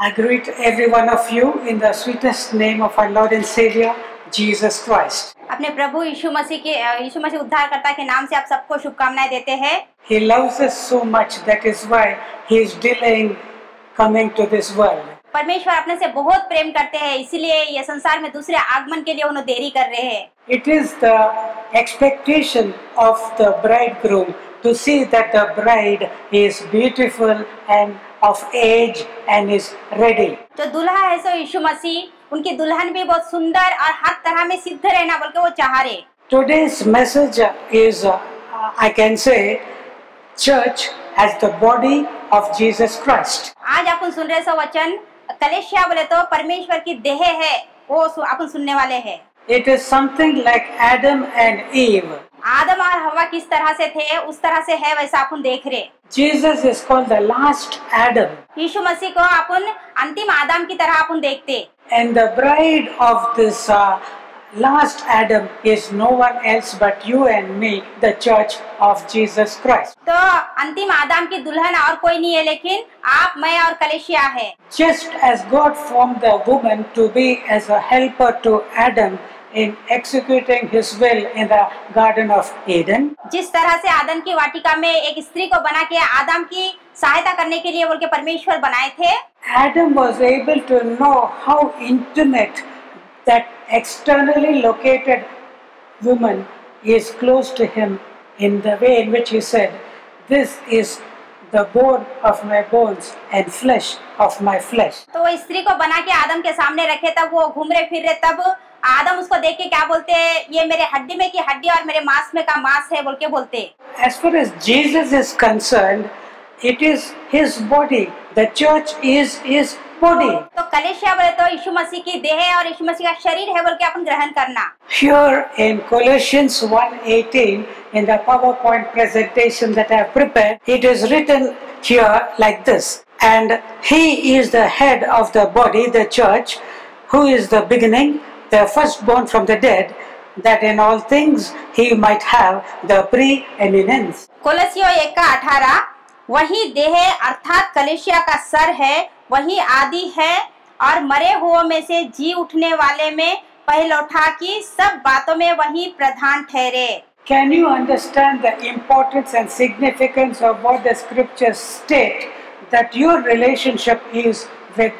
I greet every one of you in the sweetest name of our Lord and Savior, Jesus Christ. अपने प्रभु यीशु मसीह उद्धारकर्ता के नाम से आप सबको शुभकामनाएं देते हैं। He loves us so much, that is why He is delaying coming to this world. परमेश्वर अपने से बहुत प्रेम करते हैं, इसीलिए ये संसार में दूसरे आगमन के लिए उन्हें देरी कर रहे हैं। It is the expectation of the bridegroom to see that the bride is beautiful and of age and is ready. जो दुल्हा है सो यीशु मसीह, उनकी दुल्हन भी बहुत सुंदर और हर तरह में सिद्ध रहना बोल के वो चाह रहे। Today's message is, I can say, church as the body of Jesus Christ. आज अपन सुन रहे सो वचन कलीसिया बोले तो परमेश्वर की देह है, वो अपन सुनने वाले हैं। It is something like Adam and Eve. आदम और हवा किस तरह से थे उस तरह से है, वैसा अपन देख रहे। Jesus is called the last Adam. यीशु मसीह को अपन अंतिम आदम की तरह अपन देखते। And the bride of this last Adam is no one else but you and me, the church of Jesus Christ. तो अंतिम आदम की दुल्हन और कोई नहीं है, लेकिन आप, मैं और कलीसिया है। Just as God formed the woman to be as a helper to Adam in executing his will in the Garden of Eden, जिस तरह से आदम की वाटिका में एक स्त्री को बना के आदम की सहायता करने के लिए बोल के परमेश्वर बनाए थे। Adam was able to know how intimate that externally located woman is close to him in the way in which he said, "This is the bone of my bones and flesh of my flesh." तो वो स्त्री को बना के आदम के सामने रखे, तब वो घूम रहे फिर रहे, तब आदम उसको देख के क्या बोलते हैं, ये मेरे हड्डी में की हड्डी और मेरे मांस में का मांस है बोल के बोलते। As far as Jesus is concerned, it is his body. The church is his body. तो कलीसिया बोले तो यीशु मसीह की देह है और यीशु मसीह का शरीर है बोल के अपन ग्रहण करना। Here in Colossians 1:18, in the PowerPoint presentation that I have prepared, it is written here like this: "And he is the head of the body, the church, who is the beginning, the firstborn from the dead, that in all things he might have the preeminence." कोलोसियों 1:18, वही देह अर्थात कलीसिया का sir है, वही आदि है और मरे हुओं में से जी उठने वाले में पहलौठा की सब बातों में वही प्रधान ठहरे। Can you understand the importance and significance of what the scriptures state, that your relationship is with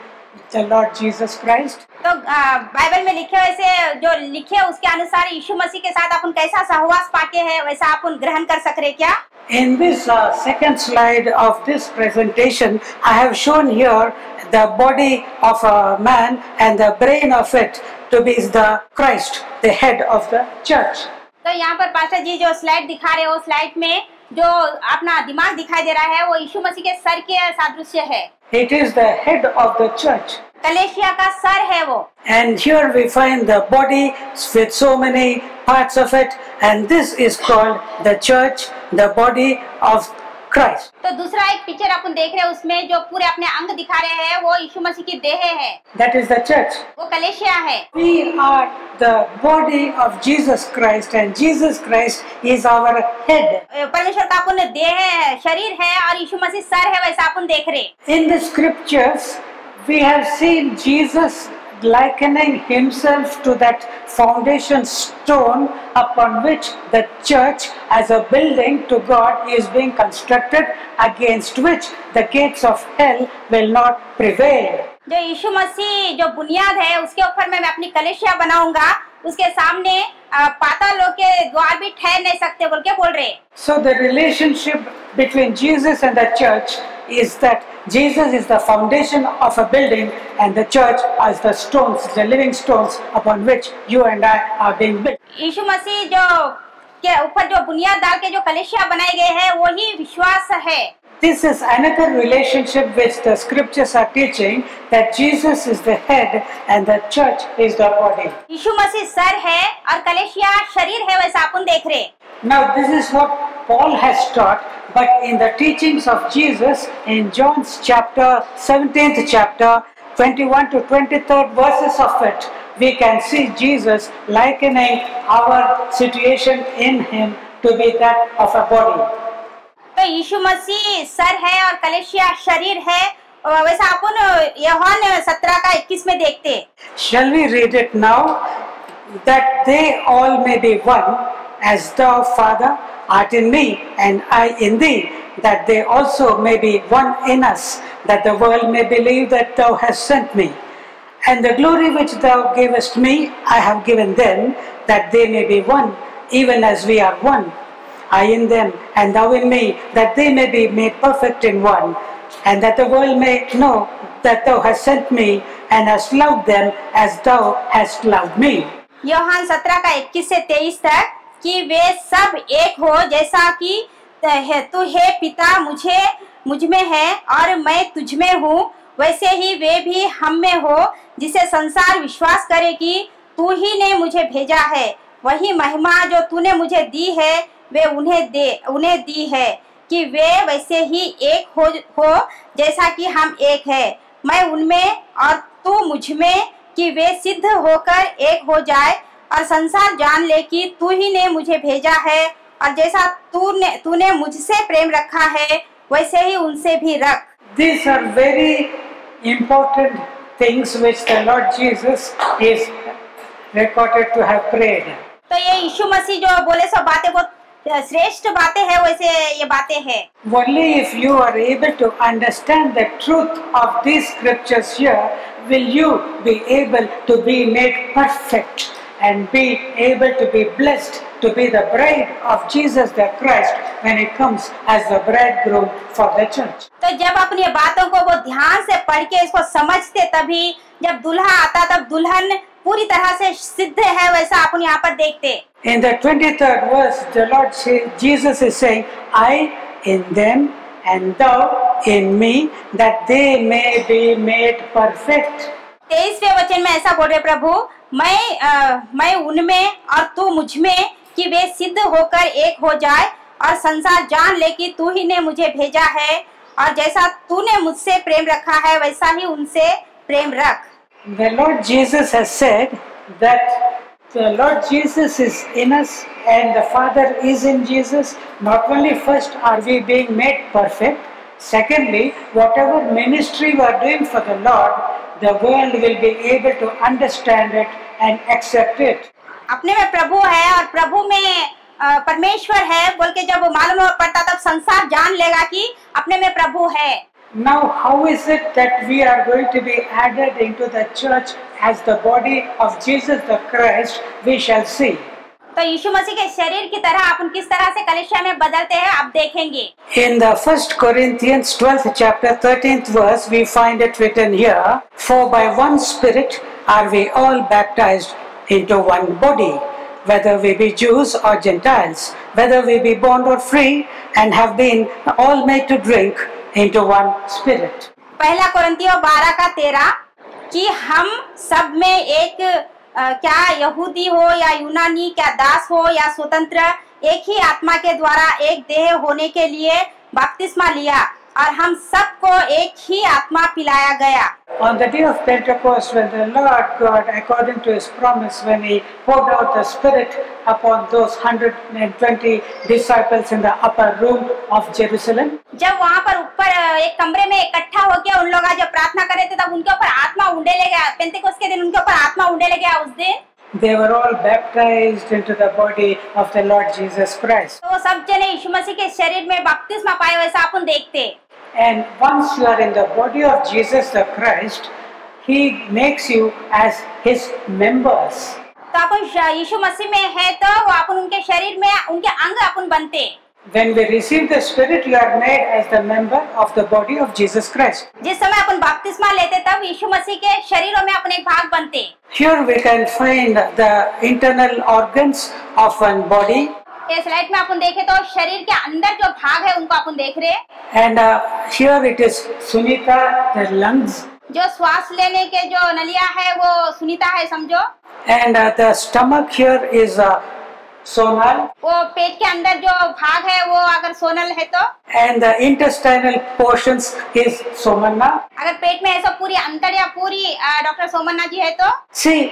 the Lord Jesus Christ? तो बाइबल में लिखे वैसे जो लिखे उसके अनुसार यीशु मसीह के साथ अपन कैसा सहवास पाके हैं, वैसा अपन ग्रहण कर सक रहे क्या? In this second slide of this presentation, I have shown here the body of a man and the brain of it to be the Christ, the head of the church. तो यहाँ पर पास्टर जी जो slide दिखा रहे हो, slide में जो अपना दिमाग दिखाई दे रहा है वो यीशु मसीह के सर के सादृश्य है। It is the head of the church. कलीसिया का सर है वो। And here we find the body with so many parts of it, and this is called the church, the body of Christ. तो दूसरा एक पिक्चर अपन देख रहे हैं, उसमें जो पूरे अपने अंग दिखा रहे हैं वो यीशु मसीह की देह है। That is the church. वो कलीसिया है। We are the body of Jesus Christ, and Jesus Christ is our head. परमेश्वर का अपन देह है, शरीर है और यीशु मसीह सर है, वैसा अपन देख रहे। In the scriptures, we have seen Jesus likening himself to that foundation stone upon which the church as a building to God is being constructed, against which the gates of hell will not prevail. जो यीशु मसीह जो बुनियाद है उसके ऊपर मैं अपनी कलीसिया बनाऊंगा, उसके सामने पाताल के द्वार भी ठहर नहीं सकते बोल के बोल रहे। So the relationship between Jesus and the church is that Jesus is the foundation of a building and the church as the stones, the living stones upon which you and I are being built. यीशु मसीह जो के ऊपर जो बुनियाद डाल के जो कलीसिया बनाए गए हैं वही विश्वास है। This is another relationship which the scriptures are teaching, that Jesus is the head and the church is the body. यीशु मसीह सर है और कलीसिया शरीर है, वैसा अपन देख रहे। Now this is what Paul has taught, but in the teachings of Jesus in John's chapter 17th chapter 21 to 23rd verses of it, we can see Jesus likening our situation in him to be that of a body. तो यीशु मसीह सर है और कलीसिया शरीर है, वैसा अपन यूहन्ना 17:21 में देखते। Shall we read it now? That they all may be one, as thou, Father, art in me, and I in thee, that they also may be one in us, that the world may believe that thou hast sent me. And the glory which thou gavest me, I have given them, that they may be one, even as we are one. I in them, and thou in me, that they may be made perfect in one, and that the world may know that thou hast sent me, and hast loved them as thou hast loved me. यूहन्ना 17:21 से 23 तक कि वे सब एक हो, जैसा कि तू है पिता मुझ में है और मैं तुझ में हूँ, वैसे ही वे भी हम में हो, जिसे संसार विश्वास करे कि तू ही ने मुझे भेजा है। वही महिमा जो तूने मुझे दी है वे उन्हें दी है, कि वे वैसे ही एक हो जैसा कि हम एक है, मैं उनमें और तू मुझ में, कि वे सिद्ध होकर एक हो जाए और संसार जान ले कि तू ही ने मुझे भेजा है, और जैसा तूने मुझसे प्रेम रखा है वैसे ही उनसे भी रख। These are very important things which the Lord Jesus is recorded to have prayed. तो ये यीशु मसीह जो बोले सब बातें बहुत श्रेष्ठ बातें हैं, वैसे ये बातें हैं। Only if you are able to understand the truth of these scriptures here, will you be able to be made perfect and be able to be blessed to be the bride of Jesus the Christ when He comes as the bridegroom for the church. तो जब अपनी बातों को वो ध्यान से पढ़ के इसको समझते, तभी जब दुल्हा आता तब दुल्हन पूरी तरह से सिद्ध है, वैसा अपन यहाँ पर देखते। In the 23rd verse, the Lord Jesus is saying, I in them and thou in me, that they may be made perfect. 23वें वचन में ऐसा बोल रहे प्रभु, मैं उनमें और तू मुझ में, कि वे सिद्ध होकर एक हो जाए और संसार जान ले कि तू ही ने मुझे भेजा है, और जैसा तूने मुझसे प्रेम रखा है वैसा ही उनसे प्रेम रख। The Lord Jesus has said that the Lord Jesus is in us and the Father is in Jesus. Not only first are we being made perfect, secondly, whatever ministry we are doing for the Lord, the world will be able to understand it and accept it. अपने में प्रभु है और प्रभु में परमेश्वर है बोल के जब मालूम पड़ता तब संसार जान लेगा कि अपने में प्रभु है। Now, how is it that we are going to be added into the church as the body of Jesus the Christ? We shall see. तो यीशु मसीह के शरीर की तरह अपन किस तरह से कलीसिया में बदलते हैं आप देखेंगे। In the 1 Corinthians 12th chapter 13th verse, we find it written here, for by one Spirit are we all baptized into one body, whether we be Jews or Gentiles, whether we be bond or free, and have been all made to drink into one Spirit. पहला कोरिन्थियों 12:13 कि हम सब में एक क्या यहूदी हो या यूनानी, क्या दास हो या स्वतंत्र, एक ही आत्मा के द्वारा एक देह होने के लिए बपतिस्मा लिया और हम सबको एक ही आत्मा पिलाया गया। On the day of Pentecost, when the Lord God, according to His promise, when He poured out the Spirit upon those 120 disciples in the upper room of Jerusalem, जब वहाँ पर ऊपर एक कमरे में इकट्ठा होकर उन लोग जब प्रार्थना कर रहे थे तब उनके ऊपर आत्मा उंडेले गया। पेंतेकोस्त के दिन उनके ऊपर आत्मा उंडेले गया। उस दिन they were all baptized into the body of the Lord Jesus Christ. तो सब जने यीशु मसीह के शरीर में बपतिस्मा पाए, वैसा अपन देखते। And once you are in the body of Jesus the Christ, He makes you as His members. तो अपन यीशु मसीह में है तो वो अपन उनके शरीर में उनके अंग अपन बनते। When we receive the Spirit, you are made as the member of the body of Jesus Christ. जिस समय अपन बपतिस्मा लेते तब यीशु मसीह के शरीरों में अपन एक भाग बनते। Here we can find the internal organs of one body. इस स्लाइड में अपन देखे तो शरीर के अंदर जो भाग है उनको अपन देख रहे। And here it is Sunita, the lungs. जो श्वास लेने के जो नलिया है वो सुनीता है समझो। And the stomach here is Sonal. वो पेट के अंदर जो भाग है वो अगर सोनल है तो। And the intestinal portions is Somanna. अगर पेट में ऐसा पूरी अंतड़िया पूरी डॉक्टर सोमन्ना जी है तो। See,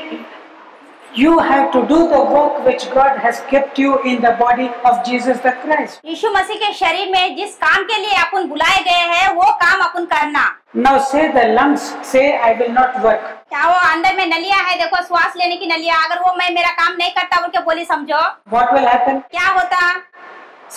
You have to do the work which God has kept you in the body of Jesus the Christ. यीशु मसीह के शरीर में जिस काम के लिए अपन बुलाए गए हैं वो काम अपन करना। Now say the lungs, say I will not work. क्या वो अंदर में नलियां है, देखो श्वास लेने की नलियां, अगर वो मैं मेरा काम नहीं करता बोल के बोली समझो, What will happen? क्या होता?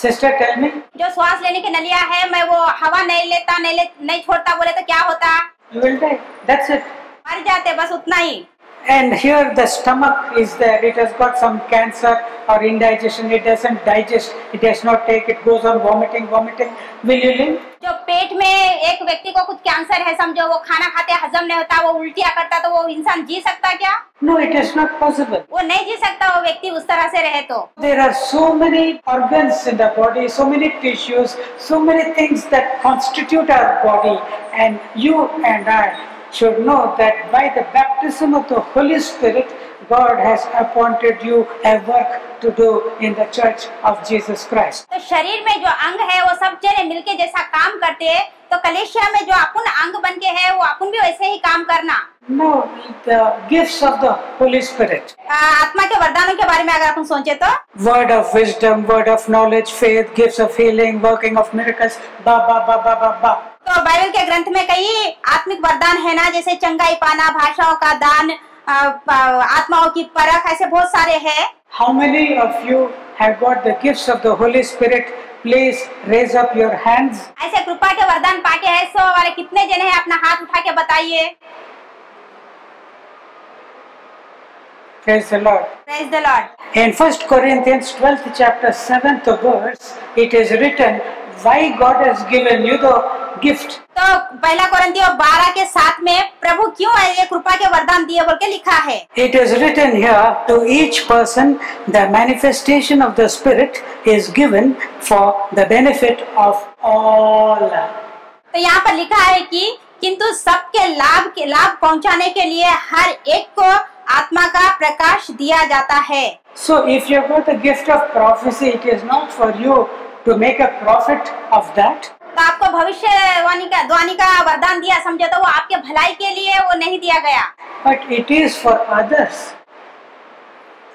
Sister, tell me. जो श्वास लेने की नलियां है, मैं वो हवा नहीं लेता, नहीं छोड़ता बोले तो क्या होता? You will die. That's it. मर जाते, बस उतना ही। And here the stomach is there. It has got some cancer or indigestion. It doesn't digest. It does not take. It goes on vomiting. Will you live? जो पेट में एक व्यक्ति को कुछ कैंसर है समझो, वो खाना खाते हजम नहीं होता, वो उल्टियाँ करता, तो वो इंसान जी सकता क्या? No, it is not possible. वो नहीं जी सकता वो व्यक्ति उस तरह से रहे तो। There are so many organs in the body, so many tissues, so many things that constitute our body, and you and I should know that by the baptism of the Holy Spirit, God has appointed you a work to do in the Church of Jesus Christ. तो शरीर में जो अंग है वो सब जने मिलके जैसा काम करते हैं, तो कलीसिया में जो अपन अंग बन के है वो अपन भी वैसे ही काम करना। No, the gifts of the Holy Spirit. आत्मा के वरदानों के बारे में अगर अपन सोचे तो Word of wisdom, word of knowledge, faith, gifts of healing, working of miracles, ba. तो बाइबल के ग्रंथ में कई आत्मिक वरदान है ना, जैसे चंगाई पाना, भाषाओं का दान, आत्माओं की परख, ऐसे बहुत सारे हैं। How many of you have got the gifts of the Holy Spirit? Please raise up your hands. ऐसे कृपा के वरदान पाके है सो वाले कितने जने हैं, अपना हाथ उठा के बताइए। Praise the Lord. Praise the Lord. In 1 Corinthians 12th chapter 7th verse, it is written why God has given you the gift. तो पहला कोरिन्थियों 12 के 7 में प्रभु क्यों ये कृपा के वरदान दिए बोल के लिखा है। It is written here, to each person the manifestation of the Spirit is given for the benefit of all. तो यहाँ पर लिखा है कि किंतु सबके लाभ पहुँचाने के लिए हर एक को आत्मा का प्रकाश दिया जाता है। So if you have got the gift of prophecy, it is not for you to make a profit of that. तो आपको भविष्यवाणी का वरदान दिया समझो, तो वो आपके भलाई के लिए वो नहीं दिया गया, But it is for others.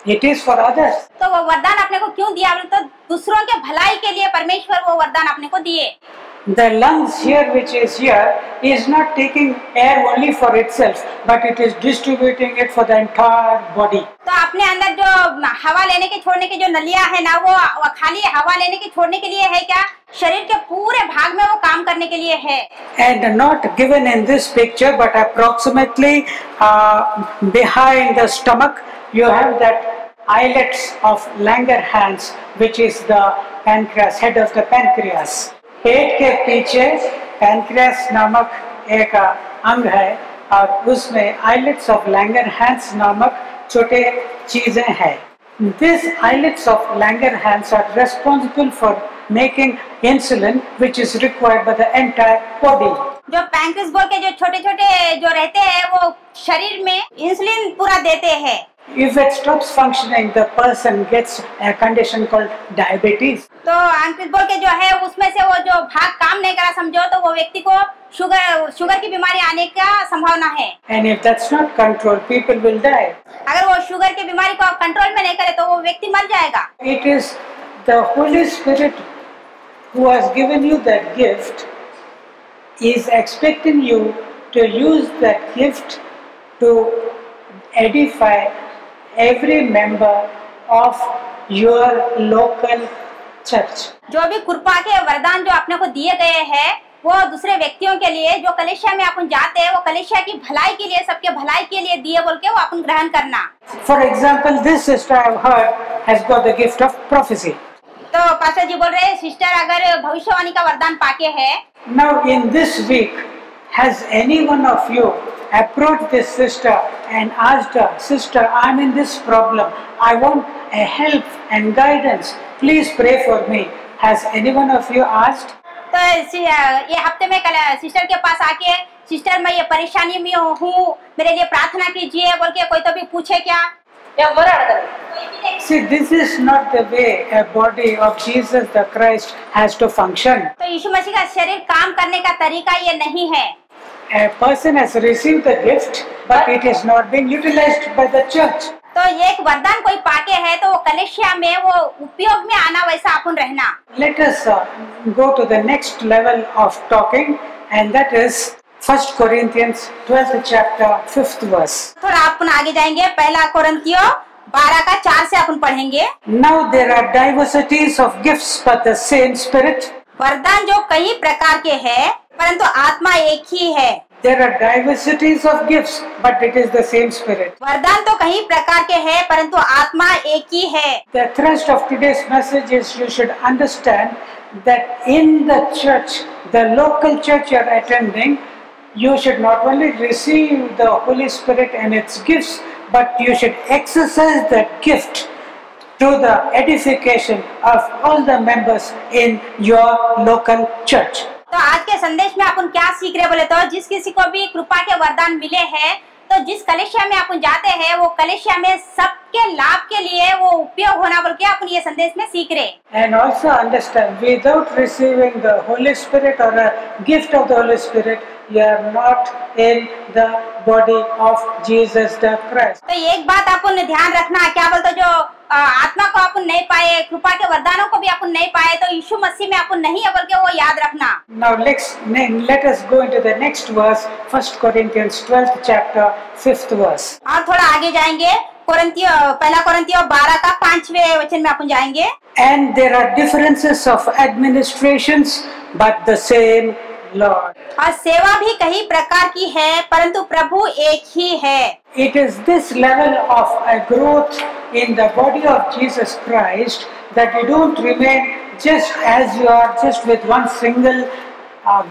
It is for others. तो वो वरदान आपने को क्यों दिया, तो दूसरों के भलाई के लिए परमेश्वर वो वरदान आपने को दिए। The lungs here, which is here, is not taking air only for itself, but it is distributing it for the entire body. तो अपने अंदर जो हवा लेने के छोड़ने की जो नलियां है ना, वो खाली हवा लेने के छोड़ने के लिए है क्या? शरीर के पूरे भाग में वो काम करने के लिए है। And not given in this picture, but approximately behind the stomach, you have that islets of Langerhans, which is the pancreas, head of the pancreas. पेट के पीछे पैनक्रियास नामक एक अंग है और उसमें आइलेट्स ऑफ लैंगरहैंस नामक छोटे चीजें हैं। These islets of Langerhans are responsible for making insulin, which is required by the entire body. जो पैंक्रियास बोल के जो छोटे छोटे जो रहते हैं वो शरीर में इंसुलिन पूरा देते हैं। If it stops functioning, the person gets a condition called diabetes. तो पैंक्रियास बोल के जो है उसमें से वो जो भाग काम नहीं करा समझो, तो वो व्यक्ति को शुगर की बीमारी आने का संभावना है। And if that's not controlled, people will die. अगर वो शुगर की बीमारी को कंट्रोल में नहीं करे तो वो व्यक्ति मर जाएगा। It is the Holy Spirit who has given you that gift is expecting you to use that gift to edify every member of your local church. जो भी कृपा के वरदान जो अपने को दिए गए हैं वो दूसरे व्यक्तियों के लिए, जो कलीसिया में अपन जाते हैं वो कलीसिया की भलाई के लिए, सबके भलाई के लिए दिए बोल के वो अपन ग्रहण करना। For example, this sister I have heard has got the gift of prophecy. तो पास्टर जी बोल रहे हैं सिस्टर अगर भविष्यवाणी का वरदान पाके है। Now in this week, has any one of you approached this sister and asked her, sister, I am in this problem, I want a help and guidance, please pray for me. Has any one of you asked? तो ये हफ्ते में कल sister के पास आके sister मैं ये परेशानी में हूँ, मेरे लिए प्रार्थना कीजिए बोल के कोई तो भी पूछे क्या? See, this is not the way a body of Jesus the Christ has to function. तो यीशु मसीह का शरीर काम करने का तरीका ये नहीं है। A person has received the gift, but it is not being utilized by the church. तो एक वरदान कोई पाके है तो वो कलीसिया में वो उपयोग में आना वैसा अपन रहना। Let us go to the next level of talking, and that is 1 Corinthians 12th chapter 5th verse. थोड़ा अपन आगे जाएंगे, पहला कोरिन्थियों 12 का 4 से अपन पढ़ेंगे। Now there are diversities of gifts, but the same Spirit. वरदान जो कई प्रकार के हैं परंतु आत्मा एक ही है। There are diversities of gifts, but it is the same Spirit. वरदान तो कई प्रकार के हैं परंतु आत्मा एक ही है। The thrust of today's message is you should understand that in the church, the local church you are attending, you should not only receive the Holy Spirit and its gifts, but you should exercise that gift to the edification of all the members in your local church. तो आज के संदेश में अपन क्या सीख रहे बोले तो जिस किसी को भी कृपा के वरदान मिले हैं तो जिस कलीसिया में अपन जाते हैं वो कलीसिया में सबके लाभ के लिए वो उपयोग होना बोल के अपन ये संदेश में सीख रहे। And also understand, without receiving the Holy Spirit or a gift of the Holy Spirit, you are not in the body of Jesus the Christ. तो एक बात अपन ध्यान रखना, क्या बोलते जो आत्मा को अपन नहीं पाए, कृपा के वरदानों को भी अपन नहीं पाए तो यीशु मसीह में अपन नहीं है बोल के वो याद रखना। Now let us go into the next verse, 1 Corinthians 12th chapter 5th verse. और थोड़ा आगे जाएंगे, पहला कोरिन्थियों 12 का 5वें वचन में अपन जाएंगे। And there are differences of administrations, but the same Lord. और सेवा भी कई प्रकार की है परंतु प्रभु एक ही है। It is this level of a growth in the body of Jesus Christ that you don't remain just as you are, just with one single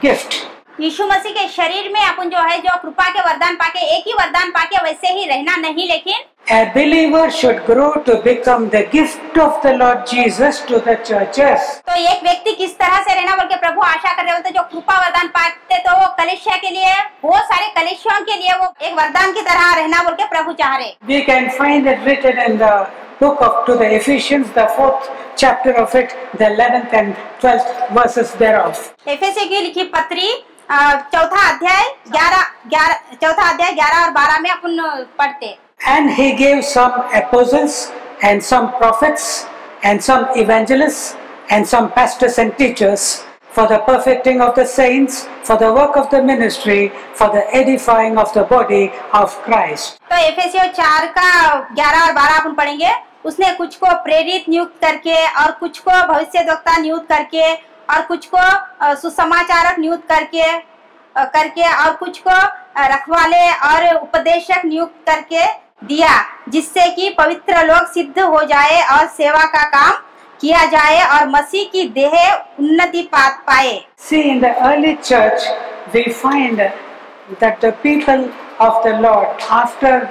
gift. यीशु मसीह के शरीर में अपन जो है जो कृपा के वरदान पाके एक ही वरदान पाके वैसे ही रहना नहीं, लेकिन A believer should grow to become the gift of the Lord Jesus to the churches. तो एक व्यक्ति किस तरह से रहना बोल के प्रभु आशा कर रहे होते जो कृपा वरदान पाते तो वो कलीसिया के लिए, बहुत सारे कलीसियों के लिए वो एक वरदान की तरह रहना बोल के प्रभु चाह रहे। We can find it written in the book to the Ephesians, the 4th chapter of it, the 11th and 12th verses thereof. एफेसी की लिखी पत्री चौथा अध्याय 11 और 12 में अपन पढ़ते। And he gave some apostles and some prophets and some evangelists and some pastors and teachers for the perfecting of the saints, for the work of the ministry, for the edifying of the body of Christ. तो एफेसियों 4 का 11 और 12 अपन पढ़ेंगे। उसने कुछ को प्रेरित नियुक्त करके और कुछ को भविष्यद्वक्ता नियुक्त करके और कुछ को सुसमाचारक नियुक्त करके और कुछ को रखवाले और उपदेशक नियुक्त करके दिया, जिससे कि पवित्र लोग सिद्ध हो जाए और सेवा का काम किया जाए और मसीह की देह उन्नति पाए। See, in the early church, we find that the people of the Lord, after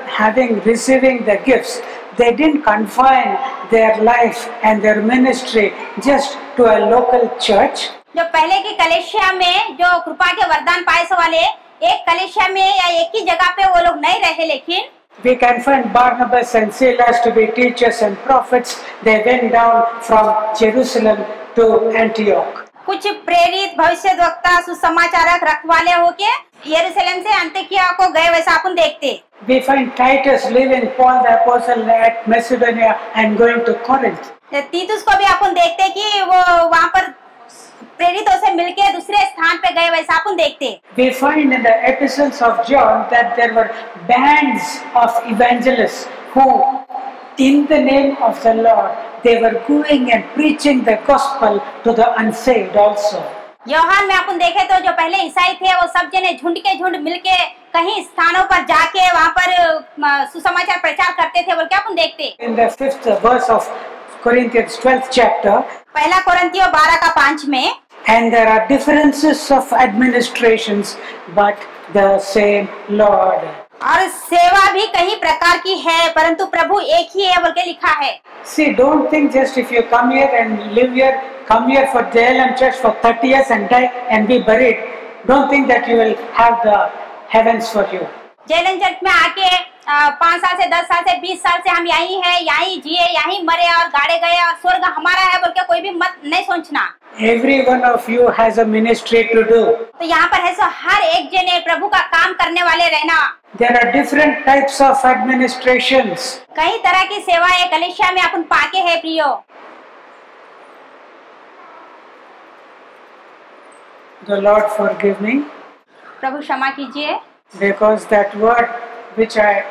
receiving the gifts, they didn't confine their life and their ministry just to a local church. जो पहले की कलीसिया में जो कृपा के वरदान पाए से वाले एक कलीसिया में या एक ही जगह पे वो लोग नहीं रहे, लेकिन we can find Barnabas and Silas to be teachers and prophets. They went down from Jerusalem to Antioch. कुछ प्रेरित भविष्यद्वक्ता सुसमाचारक रखवाले होके यरूशलेम से अंतियोकिया को गए वैसा अपन देखते। We find Titus leaving Paul the apostle at Macedonia and going to Corinth. तीतुस को भी अपन देखते कि वो वहाँ पर प्रेरितों से मिलके दूसरे स्थान पे गए वैसा अपन देखते। We find in the epistles of John that there were bands of evangelists who, in the name of the Lord, they were going and preaching the gospel to the unsaved also. यूहन्ना में अपन देखे तो जो पहले ईसाई थे वो सब जने झुंड के झुंड मिलके कहीं स्थानों पर जाके वहाँ पर सुसमाचार प्रचार करते थे बोल के अपन देखते। In the 5th verse of Corinthians 12th chapter, पहला कोरिन्थियों 12 का 5 में, and there are differences of administrations, but the same Lord. और सेवा भी कई प्रकार की है परंतु प्रभु एक ही है बोल के लिखा है। See, don't think just if you come here and live here, come here for JLM Church for 30 years and die and be buried. Don't think that you will have the heavens for you. JLM church में आके 5 साल से 10 साल से 20 साल से हम यहीं हैं, यहीं जिए, यहीं मरे और गाड़े गए और स्वर्ग हमारा है बोल के कोई भी मत नहीं सोचना। Every one of you has a ministry to do. तो यहाँ पर है सो हर एक जने प्रभु का काम करने वाले रहना। There are different types of administrations. कई तरह की सेवाएं कलीसिया में अपन पाके है प्रियो। The Lord forgive me, प्रभु क्षमा कीजिए, because that word which I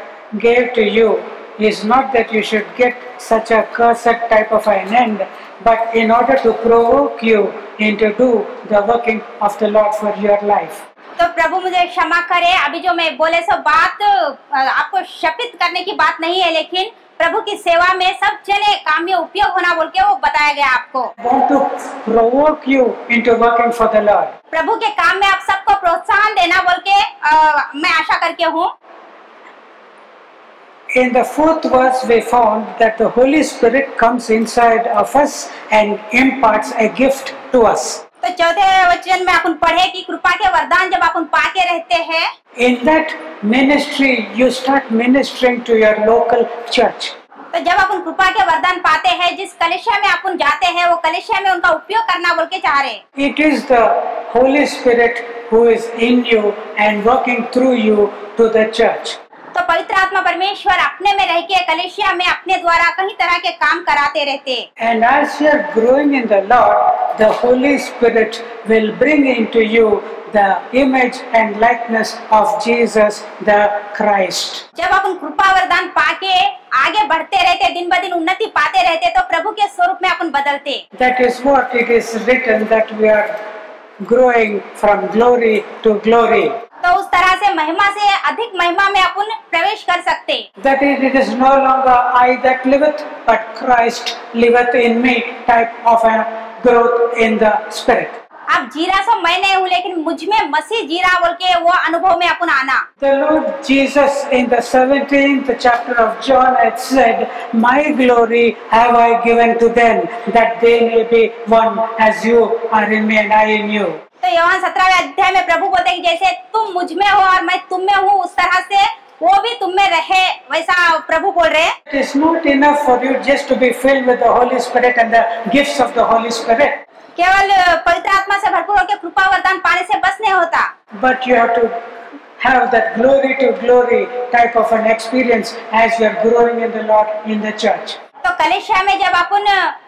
gave to you is not that you should get such a cursed type of an end, but in order to provoke you into do the working of the Lord for your life. तो प्रभु मुझे क्षमा करे, अभी जो मैं बोले सो बात आपको शपित करने की बात नहीं है, लेकिन प्रभु की सेवा में सब जने काम में उपयोग होना बोल के वो बताया गया आपको। Want to provoke you into working for the Lord. प्रभु के काम में आप सबको प्रोत्साहन देना बोल के मैं आशा करके हूँ। In the 4th verse we found that the Holy Spirit comes inside of us and imparts a gift to us. तो चौथे वचन में अपन पढ़े कि कृपा के वरदान जब अपन पाके रहते हैं, In that ministry you start ministering to your local church. तो जब अपन कृपा के वरदान पाते हैं, जिस कलीसिया में अपन जाते हैं वो कलीसिया में उनका उपयोग करना बोल के चाह रहे। It is the Holy Spirit who is in you and working through you to the church. तो पवित्र आत्मा परमेश्वर अपने में रह के कलीसिया में अपने द्वारा कई तरह के काम कराते रहते। And as you are growing in the Lord, the Holy Spirit will bring into you the image and likeness of Jesus the Christ. जब अपन कृपा वरदान पाके आगे बढ़ते रहते, दिन ब दिन उन्नति पाते रहते, तो प्रभु के स्वरूप में अपन बदलते। That is what it is written, that we are growing from glory to glory. तो उस तरह से महिमा से अधिक महिमा में अपन प्रवेश कर सकते। That it is no longer I that liveth, but Christ liveth in me type of a growth in the spirit. अब जीरा सो मैं नहीं हूँ, लेकिन मुझ में मसीह जीरा बोल के वो अनुभव में अपन आना। The Lord Jesus in the 17th chapter of John had said, "My glory have I given to them, that they may be one as you are in me and I in you." तो यूहन्ना 17वें अध्याय में प्रभु बोलते हैं कि जैसे तुम मुझ में हो और मैं तुम में हूँ, उस तरह से वो भी तुम में रहे, वैसा प्रभु बोल रहे हैं। It is not enough for you just to be filled with the Holy Spirit and the gifts of the Holy Spirit. केवल पवित्र आत्मा से भरपूर होकर कृपा वरदान पाने से बस नहीं होता, But you have to have that glory to glory type of an experience as you are growing in the Lord in the church. तो कलीसिया में जब अपन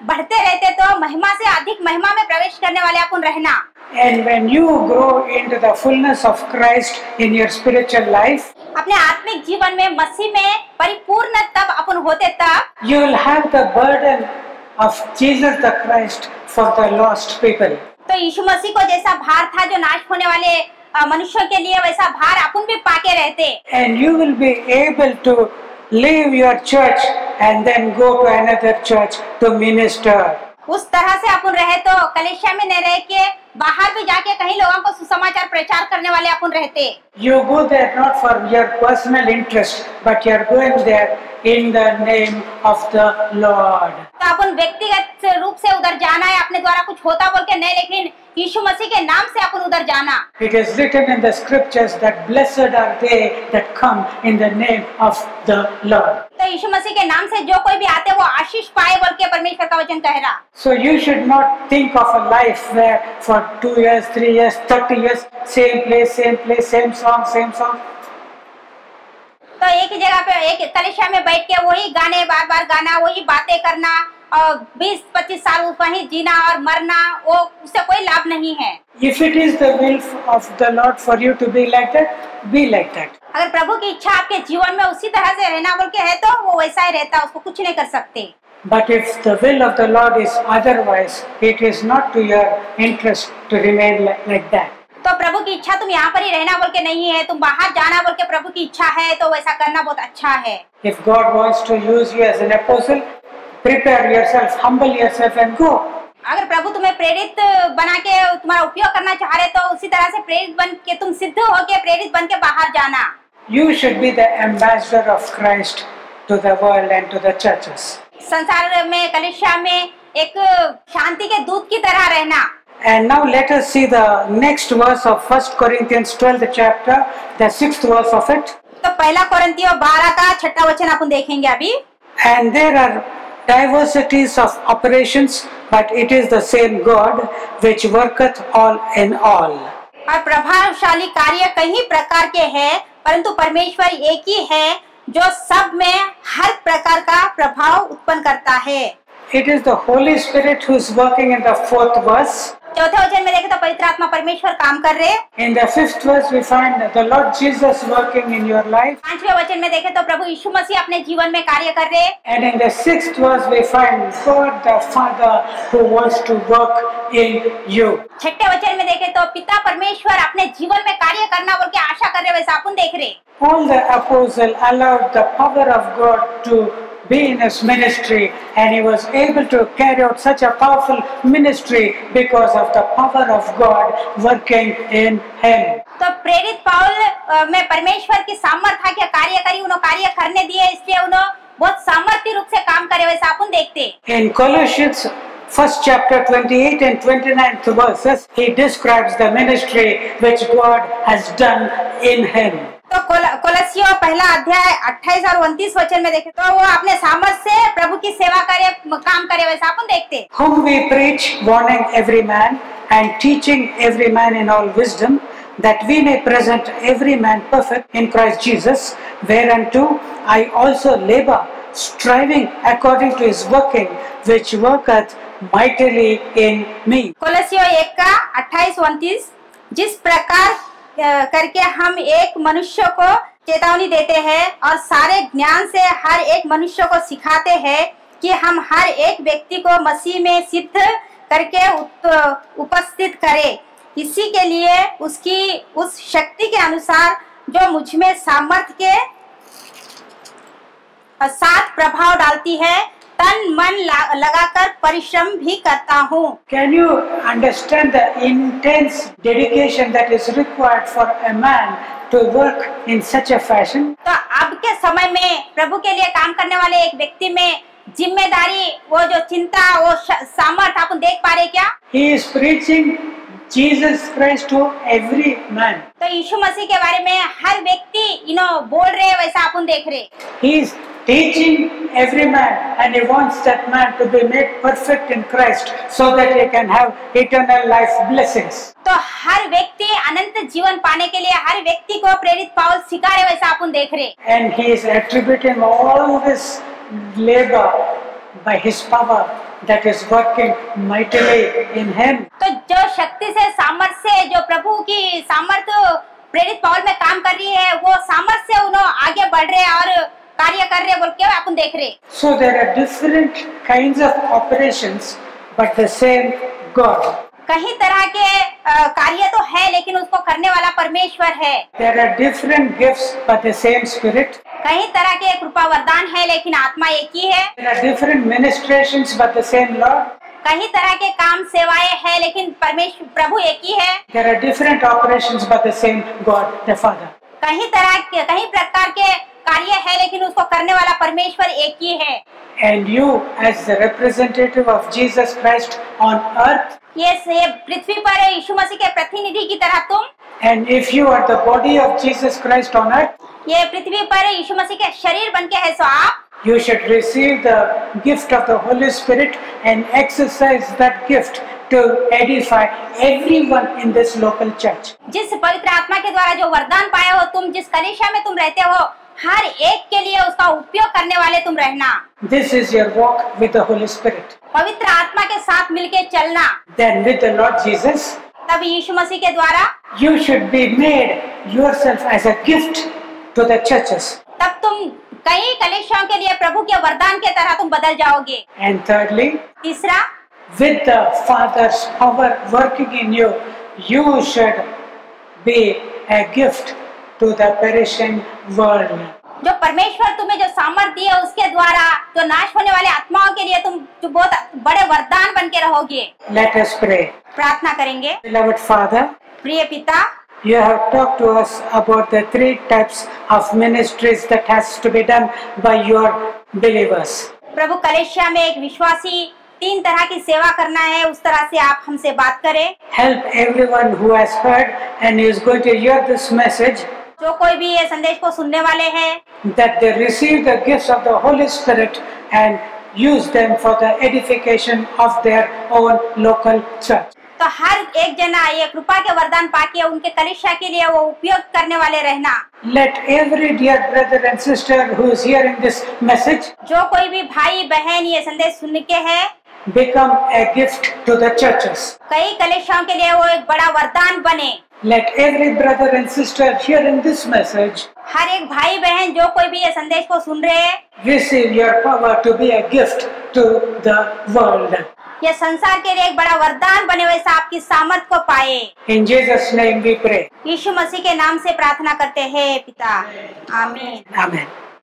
बढ़ते रहते तो महिमा से अधिक महिमा में प्रवेश करने वाले अपन रहना। And when you grow into the fullness of Christ in your spiritual life, अपने आत्मिक जीवन में मसीह में परिपूर्ण तब अपन होते, तब you will have the burden of Jesus the Christ for the lost people. तो यीशु मसीह को जैसा भार था जो नाश होने वाले मनुष्यों के लिए, वैसा भार अपन भी पाके रहते। And you will be able to leave your church and then go to another church to minister. उस तरह से अपन रहे तो कलीसिया में न रह के बाहर भी जाके कहीं लोगों को सुसमाचार प्रचार करने वाले अपन रहते। You go there not for your personal interest, but you are going there in the name of the Lord. तो अपन व्यक्तिगत रूप से उधर जाना है, अपने द्वारा कुछ होता बोल के नहीं, लेकिन यीशु मसीह के नाम से अपन उधर जाना। It is written in the scriptures that blessed are they that come in the name of the Lord. तो यीशु मसीह के नाम से जो कोई भी आते वो आशीष पाए बोल के परमेश्वर का वचन कह रहा। So you should not think of a life where for 2 years, 3 years, 30 years, same place, same song. तो एक ही जगह पे एक कलीसिया में बैठ के वही गाने बार बार गाना, वही बातें करना और 20-25 साल वहीं जीना और मरना, वो उससे कोई लाभ नहीं है। If it is the will of the Lord for you to be like that, be like that. अगर प्रभु की इच्छा आपके जीवन में उसी तरह से रहना बोल के है तो वो वैसा ही रहता, उसको कुछ नहीं कर सकते। But if the will of the Lord is otherwise, it is not to your interest to remain like that. तो प्रभु की इच्छा तुम यहाँ पर ही रहना बोल के नहीं है, तुम बाहर जाना बोल के प्रभु की इच्छा है, तो वैसा करना बहुत अच्छा है। If God wants to use you as an apostle, prepare yourself, humble yourself and go. अगर प्रभु तुम्हें प्रेरित बना के तुम्हारा उपयोग करना चाह रहे तो उसी तरह से प्रेरित बन के तुम सिद्ध होके प्रेरित बन के बाहर जाना। You should be the ambassador of Christ to the world and to the churches. संसार में कलीसिया में एक शांति के दूत की तरह रहना। And now let us see the next verse of 1 Corinthians 12th chapter, the 6th verse of it. तो पहला कोरिन्थियों 12 का 6वां वचन अपन देखेंगे अभी। And there are diversities of operations, but it is the same God which worketh all in all. और प्रभावशाली कार्य कई प्रकार के हैं, परंतु परमेश्वर एक ही है जो सब में हर प्रकार का प्रभाव उत्पन्न करता है। It is the Holy Spirit who is working in the 4th verse. चौथे वचन में देखें तो पवित्र आत्मा परमेश्वर काम कर रहे। In the 5th verse we find the Lord Jesus working in your life. पांचवें वचन में देखें तो प्रभु यीशु मसीह अपने जीवन में कार्य कर रहे। And in the 6th verse we find God the Father who wants to work in you. छठे वचन में देखें तो पिता परमेश्वर अपने जीवन में कार्य करना बोल के आशा कर रहे, वैसा अपन देख रहे। Paul the apostle allowed the power of God to be in his ministry, and he was able to carry out such a powerful ministry because of the power of God working in him. तो प्रेरित पाउल में परमेश्वर की सामर्थ्य के कार्य करी, उन्होंने कार्य करने दिए, इसलिए उन्होंने बहुत सामर्थ्य रूप से काम करे, वैसा अपन देखते। In Colossians 1st chapter 28 and 29th verses, he describes the ministry which God has done in him. तो कोलसियों पहला अध्याय 28 और 29 वचन में देखें तो वो अपने सामर्थ्य से प्रभु की सेवा करे, काम करे, वैसा अपन देखते। Whom we preach, warning every man and teaching every man in all wisdom, that we may present every man perfect in Christ Jesus, whereunto I also labor, striving according to his working, which worketh mightily in me. कोलसियों 1 का 28-29, जिस प्रकार करके हम एक मनुष्य को चेतावनी देते हैं और सारे ज्ञान से हर एक मनुष्य को सिखाते हैं कि हम हर एक व्यक्ति को मसीह में सिद्ध करके उपस्थित करें, इसी के लिए उसकी उस शक्ति के अनुसार जो मुझ में सामर्थ्य के साथ प्रभाव डालती है, तन मन लगाकर परिश्रम भी करता हूँ। Can you understand the intense dedication that is required for a man to work in such a fashion? तो अब के समय में प्रभु के लिए काम करने वाले एक व्यक्ति में जिम्मेदारी, वो जो चिंता, वो सामर्थ्य आप देख पा रहे क्या? He is preaching Jesus Christ to every man. तो यीशु मसीह के बारे में हर व्यक्ति बोल रहे, वैसा अपन देख रहे। He is teaching every man, and he wants that man to be made perfect in Christ so that he can have eternal life blessings. तो हर व्यक्ति अनंत जीवन पाने के लिए हर व्यक्ति को प्रेरित पाउल सिखा रहे, वैसा अपन देख रहे। And he is attributing all this labor by his power that is working mightily in him. तो जो शक्ति से, सामर्थ्य से, जो प्रभु की सामर्थ्य प्रेरित पाउल में काम कर रही है, वो सामर्थ्य से उन्होंने आगे बढ़ रहे और कार्य कर रहे बोल के अपन देख रहे। So there are different kinds of operations, but the same God. कई तरह के कार्य तो है, लेकिन उसको करने वाला परमेश्वर है। There are different gifts, but the same Spirit. कई तरह के कृपा वरदान है, लेकिन आत्मा एक ही है। There are different ministrations, but the same Lord. कई तरह के काम सेवाएं हैं, लेकिन परमेश्वर प्रभु एक ही है। There are different operations, but the same God, the Father. कई प्रकार के कार्य है, लेकिन उसको करने वाला परमेश्वर एक ही है। And you, as the representative of Jesus Christ on earth, ये पृथ्वी पर यीशु मसीह के प्रतिनिधि की तरह तुम, and if you are the body of Jesus Christ on earth, ये पृथ्वी पर यीशु मसीह के शरीर बन के है, सो आप you should receive the gift of the Holy Spirit and exercise that gift to edify everyone in this local church. जिस पवित्र आत्मा के द्वारा जो वरदान पाए हो तुम, जिस कलीसिया में तुम रहते हो, हर एक के लिए उसका उपयोग करने वाले तुम रहना। This is your walk with the Holy Spirit. पवित्र आत्मा के साथ मिलके चलना। Then with the Lord Jesus, तब यीशु मसीह के द्वारा you should be made yourself as a gift to the churches. तब तुम कई कलीसियाओं के लिए प्रभु के वरदान के तरह तुम बदल जाओगे। And thirdly, तीसरा, with the Father's power working in you, you should be a gift to the perishing world. जो परमेश्वर तुम्हें जो सामर्थ्य दिए उसके द्वारा जो नाश होने वाले आत्माओं के लिए तुम जो बहुत बड़े वरदान बन के रहोगे। Let us pray. प्रार्थना करेंगे। Beloved Father, प्रिय पिता, you have talked to us about the 3 types of ministries that has to be done by your believers. प्रभु कलीसिया में एक विश्वासी 3 तरह की सेवा करना है, उस तरह से आप हमसे बात करें। Help everyone who has heard and is going to hear this message, जो कोई भी ये संदेश को सुनने वाले हैं, that they receive the gifts of the Holy Spirit and use them for the edification of their own local church. तो हर एक जना ये कृपा के वरदान पाके उनके कलीसिया के लिए वो उपयोग करने वाले रहना। Let every dear brother and sister who is hearing this message जो कोई भी भाई बहन ये संदेश सुन के है become a gift to the churches. कई कलीसियाओं के लिए वो एक बड़ा वरदान बने। Let every brother and sister hearing this message हर एक भाई बहन जो कोई भी ये संदेश को सुन रहे हैं receive your power to be a gift to the world. ये संसार के लिए एक बड़ा वरदान बने वैसा आपकी सामर्थ को पाए। In Jesus' name we pray. यीशु मसीह के नाम से प्रार्थना करते हैं पिता, आमीन। Amen.